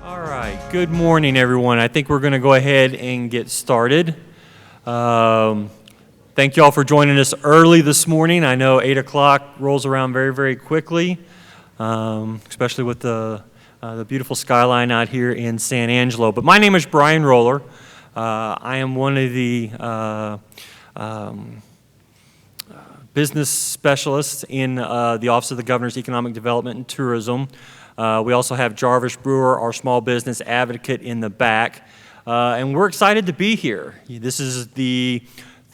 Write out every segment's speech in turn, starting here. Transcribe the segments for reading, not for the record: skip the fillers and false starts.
All right, good morning, everyone. I think we're going to go ahead and get started. Thank you all for joining us early this morning. I know 8 o'clock rolls around very, very quickly, especially with the beautiful skyline out here in San Angelo. But my name is Brian Roller. I am one of the business specialists in the Office of the Governor's Economic Development and Tourism. We also have Jarvis Brewer, our small business advocate, in the back. And we're excited to be here. This is the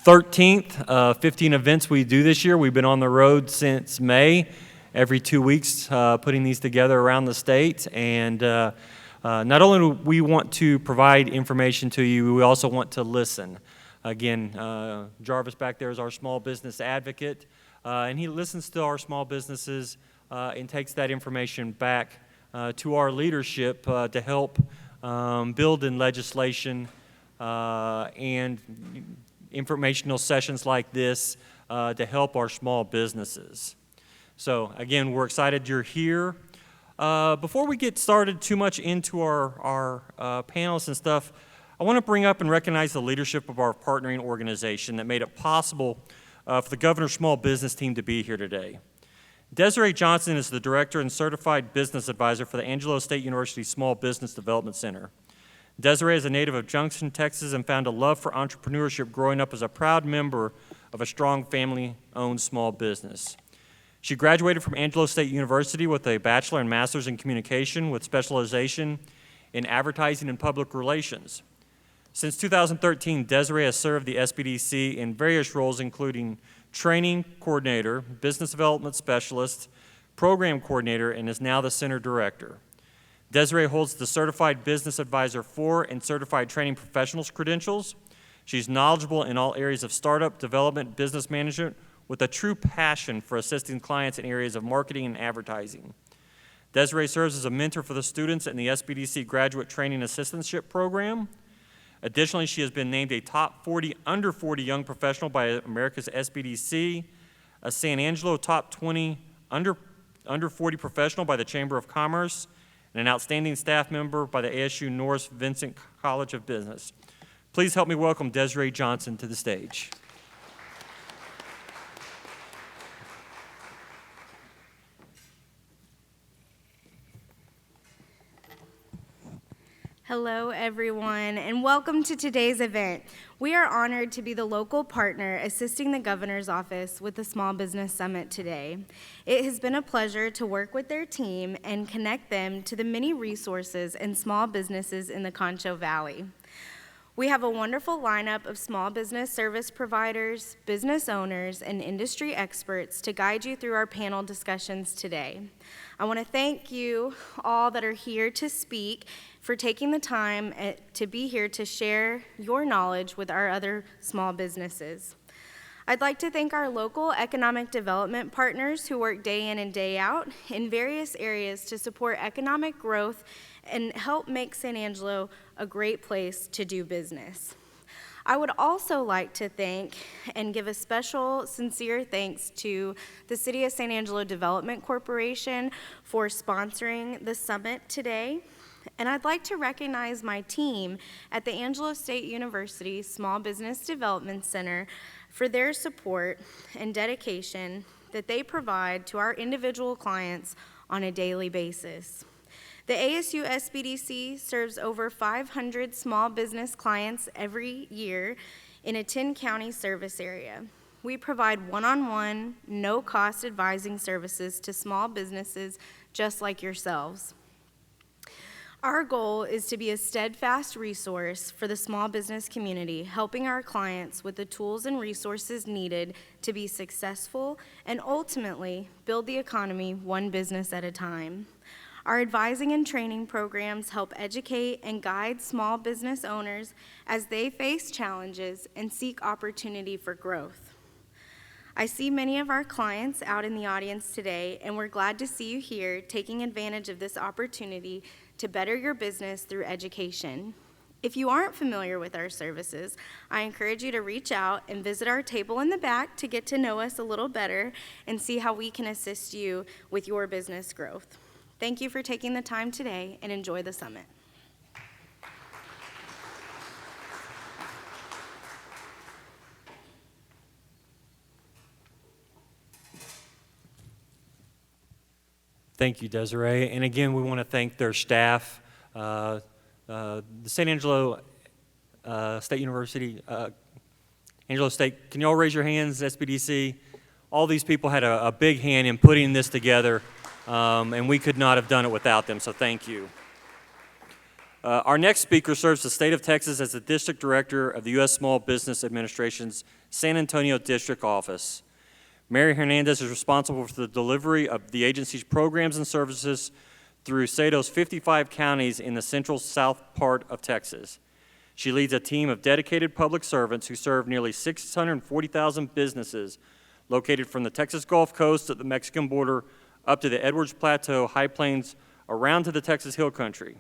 13th 15 events we do this year. We've been on the road since May, every 2 weeks, putting these together around the state. And not only do we want to provide information to you, we also want to listen. Again, Jarvis back there is our small business advocate, and he listens to our small businesses and takes that information back to our leadership to help build in legislation and informational sessions like this to help our small businesses. So again, we're excited you're here. Before we get started too much into our panels and stuff, I want to bring up and recognize the leadership of our partnering organization that made it possible for the Governor's Small Business team to be here today. Desiree Johnson is the Director and Certified Business Advisor for the Angelo State University Small Business Development Center. Desiree is a native of Junction, Texas, and found a love for entrepreneurship growing up as a proud member of a strong family-owned small business. She graduated from Angelo State University with a bachelor and master's in communication with specialization in advertising and public relations. Since 2013, Desiree has served the SBDC in various roles, including training coordinator, business development specialist, program coordinator, and is now the center director. Desiree holds the Certified Business Advisor 4 and Certified Training Professionals credentials. She's knowledgeable in all areas of startup, development, business management, with a true passion for assisting clients in areas of marketing and advertising. Desiree serves as a mentor for the students in the SBDC Graduate Training Assistantship Program. Additionally, she has been named a top 40 under 40 young professional by America's SBDC, a San Angelo top 20 under 40 professional by the Chamber of Commerce, and an outstanding staff member by the ASU Norris Vincent College of Business. Please help me welcome Desiree Johnson to the stage. Hello, everyone, and welcome to today's event. We are honored to be the local partner assisting the Governor's Office with the Small Business Summit today. It has been a pleasure to work with their team and connect them to the many resources and small businesses in the Concho Valley. We have a wonderful lineup of small business service providers, business owners, and industry experts to guide you through our panel discussions today. I want to thank you all that are here to speak for taking the time to be here to share your knowledge with our other small businesses. I'd like to thank our local economic development partners who work day in and day out in various areas to support economic growth and help make San Angelo a great place to do business. I would also like to thank and give a special, sincere thanks to the City of San Angelo Development Corporation for sponsoring the summit today. And I'd like to recognize my team at the Angelo State University Small Business Development Center for their support and dedication that they provide to our individual clients on a daily basis. The ASU SBDC serves over 500 small business clients every year in a 10-county service area. We provide one-on-one, no-cost advising services to small businesses just like yourselves. Our goal is to be a steadfast resource for the small business community, helping our clients with the tools and resources needed to be successful and ultimately build the economy one business at a time. Our advising and training programs help educate and guide small business owners as they face challenges and seek opportunity for growth. I see many of our clients out in the audience today, and we're glad to see you here taking advantage of this opportunity to better your business through education. If you aren't familiar with our services, I encourage you to reach out and visit our table in the back to get to know us a little better and see how we can assist you with your business growth. Thank you for taking the time today, and enjoy the summit. Thank you, Desiree. And again, we want to thank their staff. The St. Angelo State University, Angelo State, can you all raise your hands, SBDC? All these people had a big hand in putting this together, and we could not have done it without them, so thank you. Our next speaker serves the state of Texas as the District Director of the U.S. Small Business Administration's San Antonio District Office. Mary Hernandez is responsible for the delivery of the agency's programs and services through SADO's 55 counties in the central south part of Texas. She leads a team of dedicated public servants who serve nearly 640,000 businesses located from the Texas Gulf Coast at the Mexican border up to the Edwards Plateau, High Plains, around to the Texas Hill Country.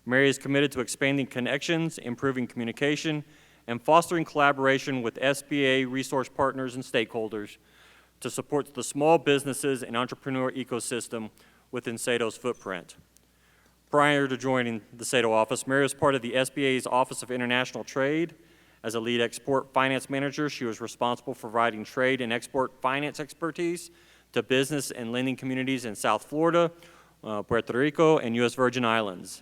Mary is committed to expanding connections, improving communication, and fostering collaboration with SBA resource partners and stakeholders to support the small businesses and entrepreneur ecosystem within SADO's footprint. Prior to joining the SADO office, Mary was part of the SBA's Office of International Trade. As a lead export finance manager, she was responsible for providing trade and export finance expertise to business and lending communities in South Florida, Puerto Rico, and U.S. Virgin Islands.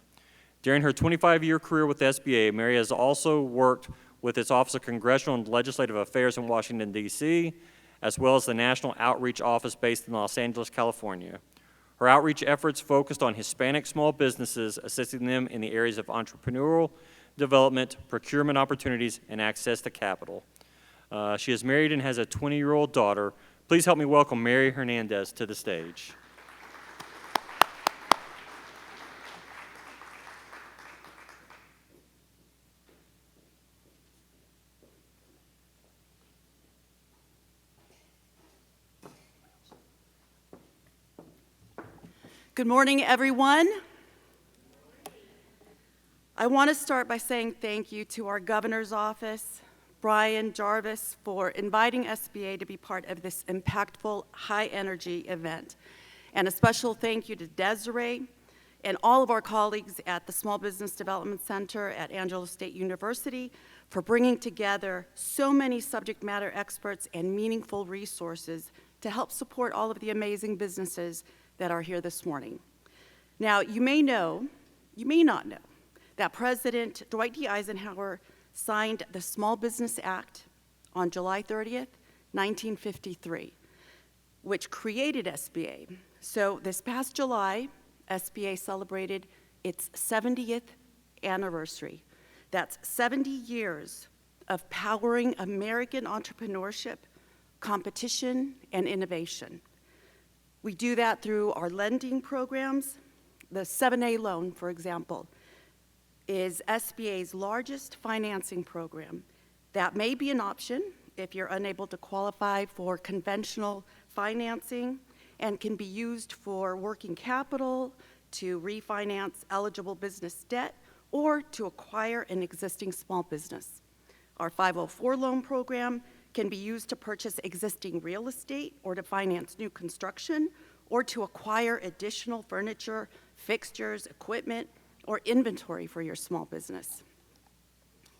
During her 25-year career with the SBA, Mary has also worked with its Office of Congressional and Legislative Affairs in Washington, D.C., as well as the National Outreach Office based in Los Angeles, California. Her outreach efforts focused on Hispanic small businesses, assisting them in the areas of entrepreneurial development, procurement opportunities, and access to capital. She is married and has a 20-year-old daughter. Please help me welcome Mary Hernandez to the stage. Good morning, everyone. I want to start by saying thank you to our governor's office, Brian Jarvis, for inviting SBA to be part of this impactful, high-energy event. And a special thank you to Desiree and all of our colleagues at the Small Business Development Center at Angelo State University for bringing together so many subject matter experts and meaningful resources to help support all of the amazing businesses that are here this morning. Now, you may not know, that President Dwight D. Eisenhower signed the Small Business Act on July 30th, 1953, which created SBA. So this past July, SBA celebrated its 70th anniversary. That's 70 years of powering American entrepreneurship, competition, and innovation. We do that through our lending programs. The 7A loan, for example, is SBA's largest financing program. That may be an option if you're unable to qualify for conventional financing and can be used for working capital, to refinance eligible business debt, or to acquire an existing small business. Our 504 loan program can be used to purchase existing real estate or to finance new construction or to acquire additional furniture, fixtures, equipment, or inventory for your small business.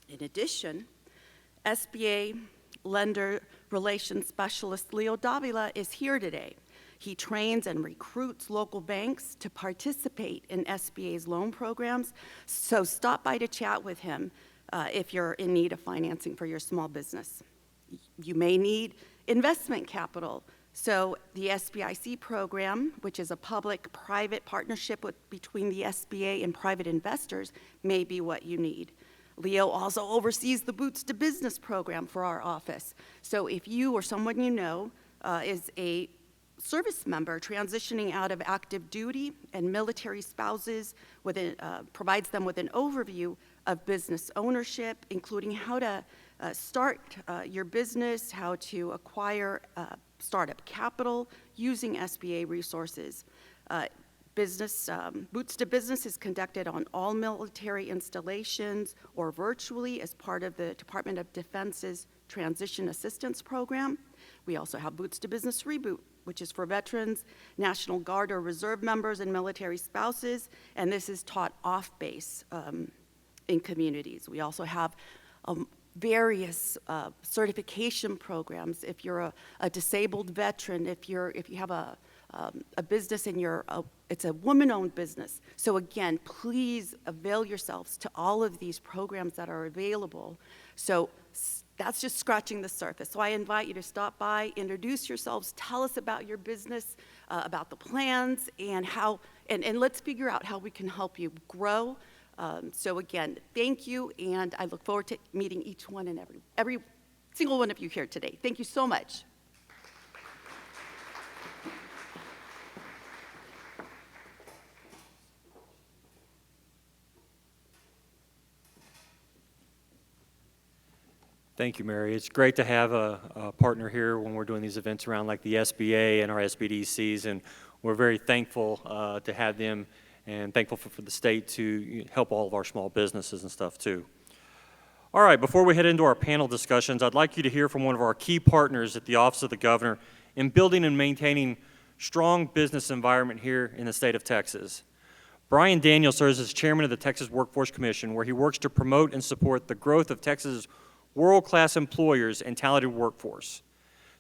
In addition, SBA Lender Relations Specialist Leo Davila is here today. He trains and recruits local banks to participate in SBA's loan programs, so stop by to chat with him if you're in need of financing for your small business. You may need investment capital. So the SBIC program, which is a public-private partnership between the SBA and private investors, may be what you need. Leo also oversees the Boots to Business program for our office. So if you or someone you know is a service member transitioning out of active duty and military spouses, provides them with an overview of business ownership, including how to start your business, how to acquire startup capital using SBA resources. Boots to Business is conducted on all military installations or virtually as part of the Department of Defense's Transition Assistance Program. We also have Boots to Business Reboot which is for veterans, National Guard or Reserve members, and military spouses, and this is taught off base in communities. We also have various certification programs. If you're a disabled veteran, if you have a business and it's a woman-owned business. So again, please avail yourselves to all of these programs that are available. So that's just scratching the surface. So I invite you to stop by, introduce yourselves, tell us about your business, about the plans, and and let's figure out how we can help you grow. So again, thank you, and I look forward to meeting each one and every single one of you here today. Thank you so much. Thank you, Mary. It's great to have a partner here when we're doing these events around like the SBA and our SBDCs, and we're very thankful to have them and thankful for the state to help all of our small businesses and stuff too. All right, before we head into our panel discussions, I'd like you to hear from one of our key partners at the Office of the Governor in building and maintaining strong business environment here in the state of Texas. Brian Daniel serves as chairman of the Texas Workforce Commission, where he works to promote and support the growth of Texas' world-class employers and talented workforce.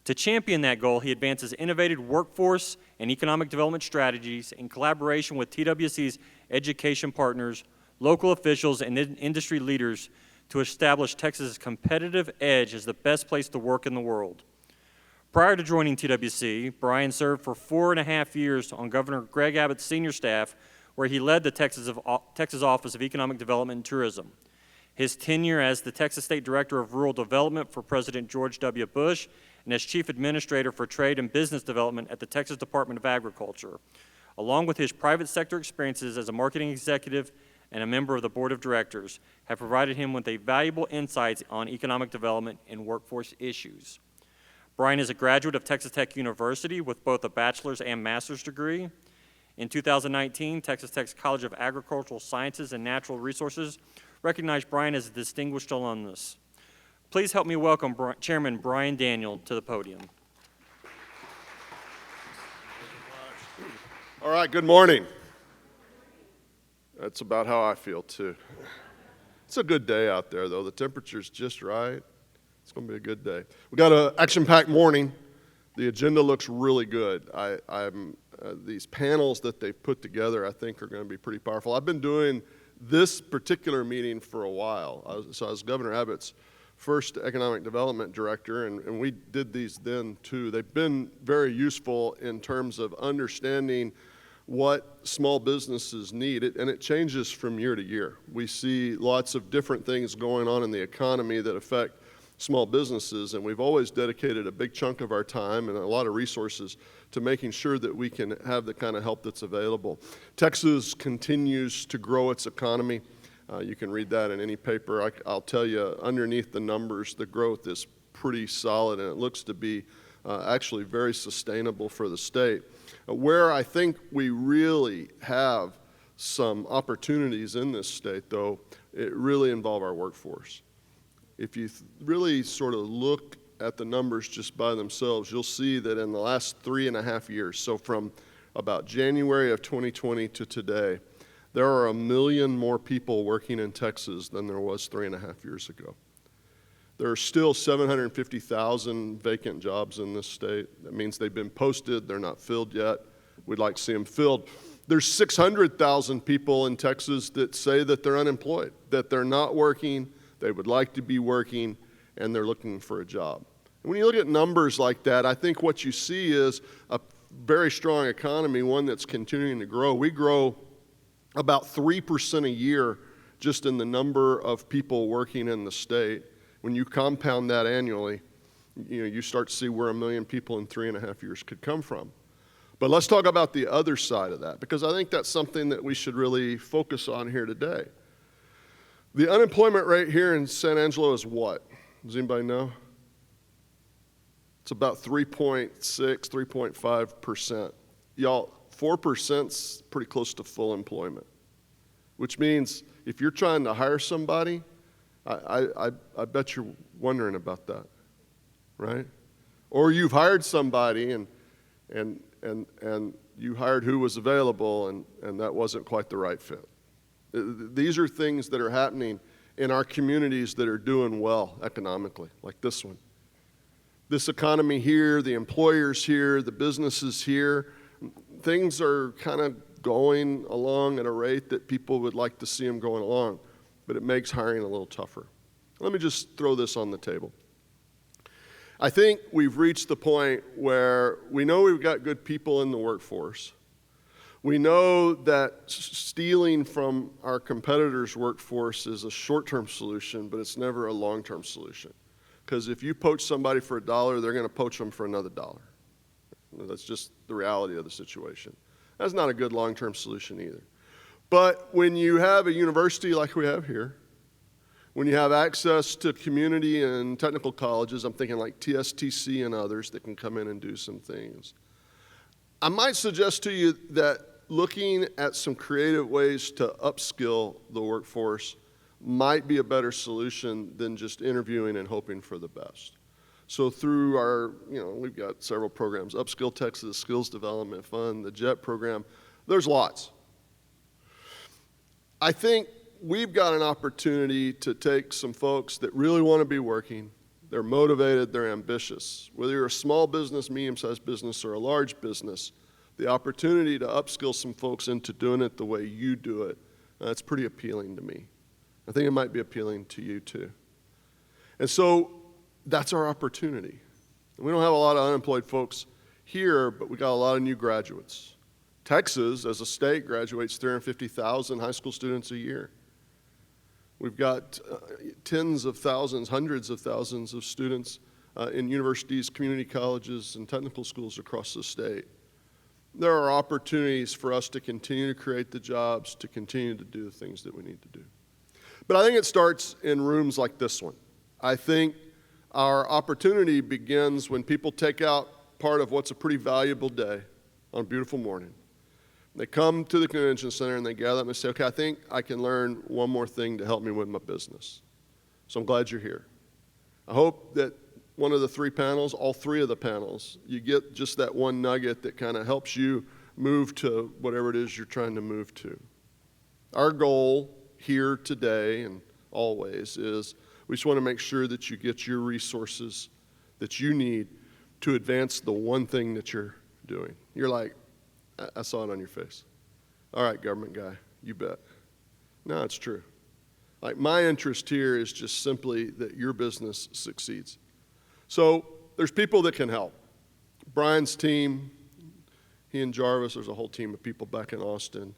To champion that goal, he advances innovative workforce and economic development strategies in collaboration with TWC's education partners, local officials, and industry leaders to establish Texas' competitive edge as the best place to work in the world. Prior to joining TWC, Brian served for 4.5 years on Governor Greg Abbott's senior staff, where he led the Texas Office of Economic Development and Tourism. His tenure as the Texas State Director of Rural Development for President George W. Bush and as Chief Administrator for Trade and Business Development at the Texas Department of Agriculture, along with his private sector experiences as a marketing executive and a member of the Board of Directors, have provided him with valuable insights on economic development and workforce issues. Brian is a graduate of Texas Tech University with both a bachelor's and master's degree. In 2019, Texas Tech's College of Agricultural Sciences and Natural Resources recognized Brian as a distinguished alumnus. Please help me welcome Chairman Brian Daniel to the podium. All right, good morning. That's about how I feel too. It's a good day out there though. The temperature's just right. It's going to be a good day. We got an action-packed morning. The agenda looks really good. These panels that they've put together I think are going to be pretty powerful. I've been doing this particular meeting for a while. I was Governor Abbott's first economic development director, and we did these then too. They've been very useful in terms of understanding what small businesses need, and it changes from year to year. We see lots of different things going on in the economy that affect small businesses, and we've always dedicated a big chunk of our time and a lot of resources to making sure that we can have the kind of help that's available. Texas continues to grow its economy. You can read that in any paper. I'll tell you, underneath the numbers, the growth is pretty solid, and it looks to be actually very sustainable for the state. Where I think we really have some opportunities in this state, though, it really involve our workforce. If you really sort of look at the numbers just by themselves, you'll see that in the last 3.5 years, so from about January of 2020 to today, there are 1 million more people working in Texas than there was 3.5 years ago. There are still 750,000 vacant jobs in this state. That means they've been posted, they're not filled yet. We'd like to see them filled. There's 600,000 people in Texas that say that they're unemployed, that they're not working, they would like to be working, and they're looking for a job. And when you look at numbers like that, I think what you see is a very strong economy, one that's continuing to grow. We grow about 3% a year just in the number of people working in the state. When you compound that annually, you start to see where 1 million people in 3.5 years could come from. But let's talk about the other side of that, because I think that's something that we should really focus on here today. The unemployment rate here in San Angelo is what? Does anybody know? It's about 3.6, 3.5%. Y'all, 4%'s pretty close to full employment, which means if you're trying to hire somebody, I bet you're wondering about that, right? Or you've hired somebody and and you hired who was available, and that wasn't quite the right fit. These are things that are happening in our communities that are doing well economically, like this one. This economy here, the employers here, the businesses here, things are kind of going along at a rate that people would like to see them going along, but it makes hiring a little tougher. Let me just throw this on the table. I think we've reached the point where we know we've got good people in the workforce. We know that stealing from our competitors' workforce is a short-term solution, but it's never a long-term solution. Because if you poach somebody for $1, they're going to poach them for another $1. That's just the reality of the situation. That's not a good long-term solution either. But when you have a university like we have here, when you have access to community and technical colleges, I'm thinking like TSTC and others that can come in and do some things, I might suggest to you that looking at some creative ways to upskill the workforce might be a better solution than just interviewing and hoping for the best. So through our, we've got several programs, Upskill Texas, Skills Development Fund, the JET program, there's lots. I think we've got an opportunity to take some folks that really want to be working, they're motivated, they're ambitious. Whether you're a small business, medium-sized business, or a large business, the opportunity to upskill some folks into doing it the way you do it, that's pretty appealing to me. I think it might be appealing to you too. And so that's our opportunity. We don't have a lot of unemployed folks here, but we got a lot of new graduates. Texas, as a state, graduates 350,000 high school students a year. We've got tens of thousands, hundreds of thousands of students in universities, community colleges, and technical schools across the state. There are opportunities for us to continue to create the jobs, to continue to do the things that we need to do. But I think it starts in rooms like this one. I think our opportunity begins when people take out part of what's a pretty valuable day on a beautiful morning. They come to the convention center and they gather up and say, okay, I think I can learn one more thing to help me with my business. So I'm glad you're here. I hope that one of the three panels, all three of the panels, you get just that one nugget that kind of helps you move to whatever it is you're trying to move to. Our goal here today and always is we just want to make sure that you get your resources that you need to advance the one thing that you're doing. You're like, I saw it on your face. All right, government guy, you bet. No, it's true. Like, my interest here is just simply that your business succeeds. So there's people that can help. Brian's team, he and Jarvis, there's a whole team of people back in Austin.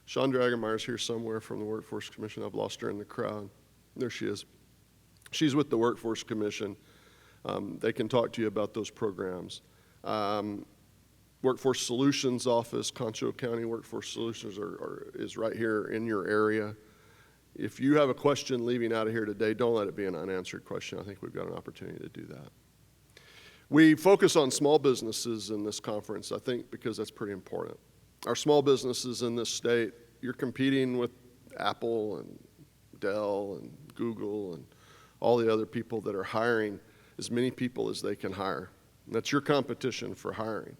Sean Dragemeyer's here somewhere from the Workforce Commission. I've lost her in the crowd. There she is. She's with the Workforce Commission. They can talk to you about those programs. Workforce Solutions Office, Concho County Workforce Solutions is right here in your area. If you have a question leaving out of here today, don't let it be an unanswered question. I think we've got an opportunity to do that. We focus on small businesses in this conference, I think, because that's pretty important. Our small businesses in this state, you're competing with Apple and Dell and Google and all the other people that are hiring as many people as they can hire. And that's your competition for hiring.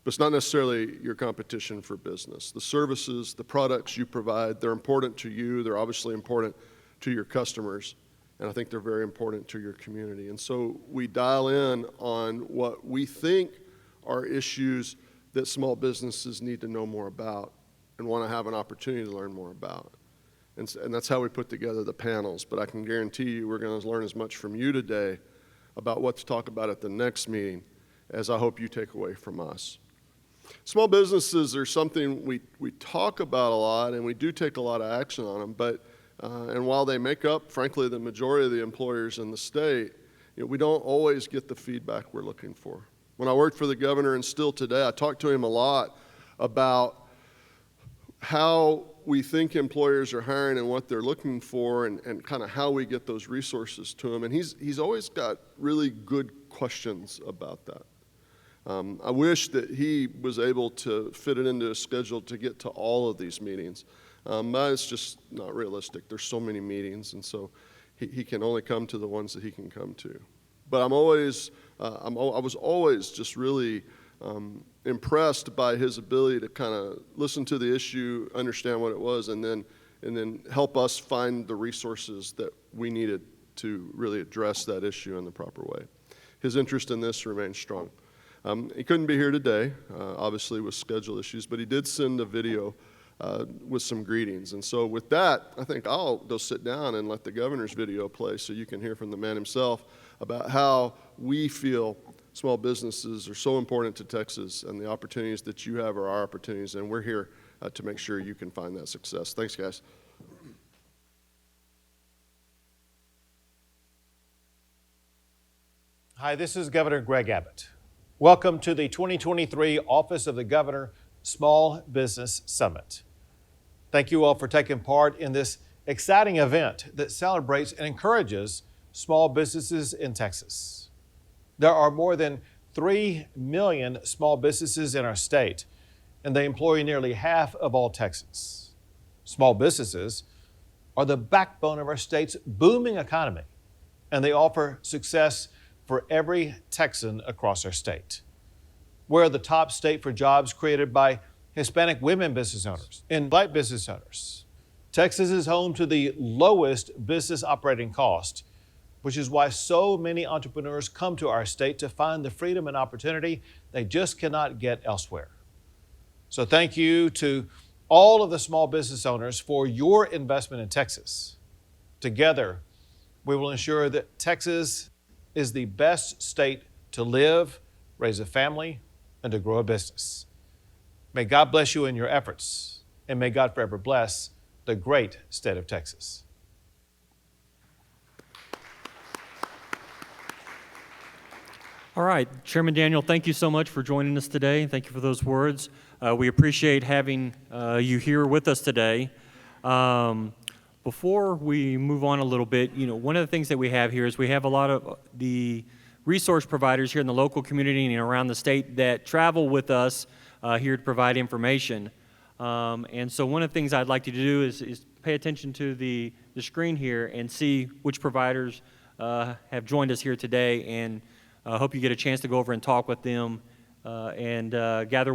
But it's not necessarily your competition for business. The services, the products you provide, they're important to you. They're obviously important to your customers. And I think they're very important to your community. And so we dial in on what we think are issues that small businesses need to know more about and want to have an opportunity to learn more about. And that's how we put together the panels. But I can guarantee you we're going to learn as much from you today about what to talk about at the next meeting as I hope you take away from us. Small businesses are something we talk about a lot, and we do take a lot of action on them, but and while they make up, frankly, the majority of the employers in the state, we don't always get the feedback we're looking for. When I worked for the governor and still today, I talked to him a lot about how we think employers are hiring and what they're looking for and kind of how we get those resources to them. And he's always got really good questions about that. I wish that he was able to fit it into a schedule to get to all of these meetings. But it's just not realistic. There's so many meetings, and so he can only come to the ones that he can come to. But I was always just really impressed by his ability to kind of listen to the issue, understand what it was, and then help us find the resources that we needed to really address that issue in the proper way. His interest in this remains strong. He couldn't be here today, obviously with schedule issues, but he did send a video with some greetings. And so with that, I think I'll go sit down and let the governor's video play so you can hear from the man himself about how we feel small businesses are so important to Texas, and the opportunities that you have are our opportunities, and we're here to make sure you can find that success. Thanks, guys. Hi, this is Governor Greg Abbott. Welcome to the 2023 Office of the Governor Small Business Summit. Thank you all for taking part in this exciting event that celebrates and encourages small businesses in Texas. There are more than 3 million small businesses in our state, and they employ nearly half of all Texans. Small businesses are the backbone of our state's booming economy, and they offer success for every Texan across our state. We're the top state for jobs created by Hispanic women business owners and Black business owners. Texas is home to the lowest business operating cost, which is why so many entrepreneurs come to our state to find the freedom and opportunity they just cannot get elsewhere. So thank you to all of the small business owners for your investment in Texas. Together, we will ensure that Texas is the best state to live, raise a family, and to grow a business. May God bless you in your efforts, and may God forever bless the great state of Texas. All right, Chairman Daniel, thank you so much for joining us today. Thank you for those words. We appreciate having you here with us today. Before we move on a little bit, one of the things that we have here is we have a lot of the resource providers here in the local community and around the state that travel with us here to provide information. And so one of the things I'd like you to do is pay attention to the screen here and see which providers have joined us here today, and I hope you get a chance to go over and talk with them and gather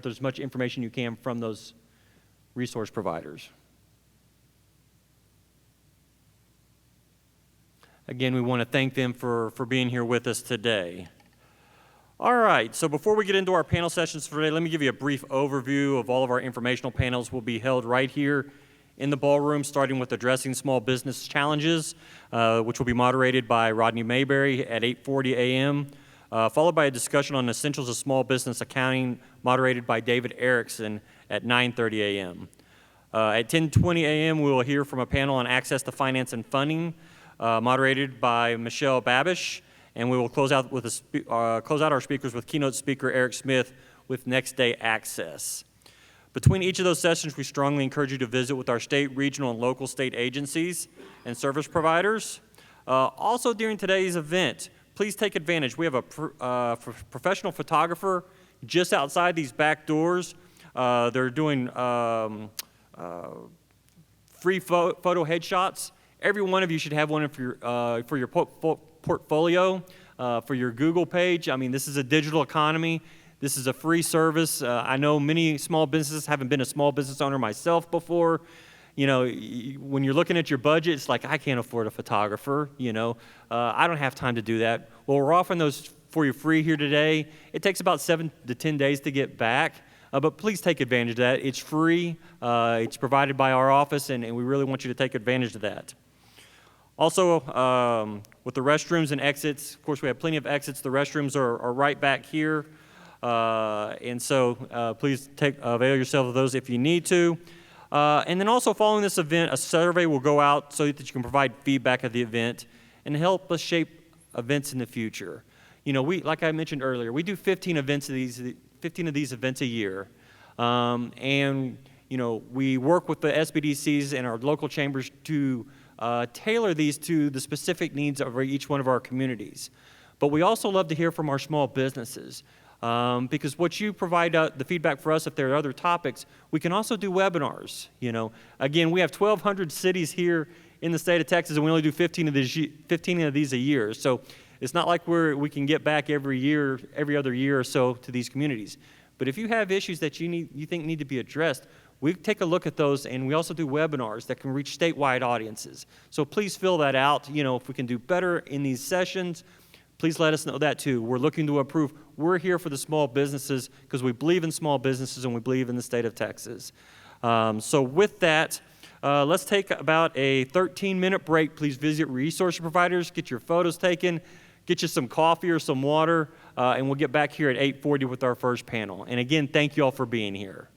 as much information you can from those resource providers. Again, we want to thank them for being here with us today. All right, so before we get into our panel sessions for today, let me give you a brief overview of all of our informational panels. Will be held right here in the ballroom, starting with Addressing Small Business Challenges, which will be moderated by Rodney Mayberry at 8:40 a.m., followed by a discussion on Essentials of Small Business Accounting, moderated by David Erickson at 9:30 a.m. At 10:20 a.m., we will hear from a panel on Access to Finance and Funding, moderated by Michelle Babish, and we will close out our speakers with keynote speaker Eric Smith with Next Day Access. Between each of those sessions, we strongly encourage you to visit with our state, regional, and local state agencies and service providers. Also, during today's event, please take advantage. We have a professional photographer just outside these back doors. They're doing free photo headshots. Every one of you should have one for your portfolio, for your Google page. I mean, this is a digital economy. This is a free service. I know many small businesses, haven't been a small business owner myself before. When you're looking at your budget, it's like, I can't afford a photographer, I don't have time to do that. Well, we're offering those for you free here today. It takes about 7 to 10 days to get back, but please take advantage of that. It's free. It's provided by our office, and we really want you to take advantage of that. Also, with the restrooms and exits, of course, we have plenty of exits. The restrooms are right back here. And so please avail yourself of those if you need to. And then also following this event, a survey will go out so that you can provide feedback at the event and help us shape events in the future. Like I mentioned earlier, we do 15 of these events a year. And we work with the SBDCs and our local chambers to tailor these to the specific needs of each one of our communities. But we also love to hear from our small businesses. Because what you provide the feedback for us, if there are other topics, we can also do webinars. Again, we have 1,200 cities here in the state of Texas, and we only do 15 of these a year. So It's not like we can get back every other year or so to these communities. But if you have issues that you think need to be addressed, we take a look at those, and we also do webinars that can reach statewide audiences. So please fill that out. If we can do better in these sessions, please let us know that too. We're looking to improve. We're here for the small businesses because we believe in small businesses and we believe in the state of Texas. So with that, let's take about a 13-minute break. Please visit resource providers, get your photos taken, get you some coffee or some water, and we'll get back here at 8:40 with our first panel. And again, thank you all for being here.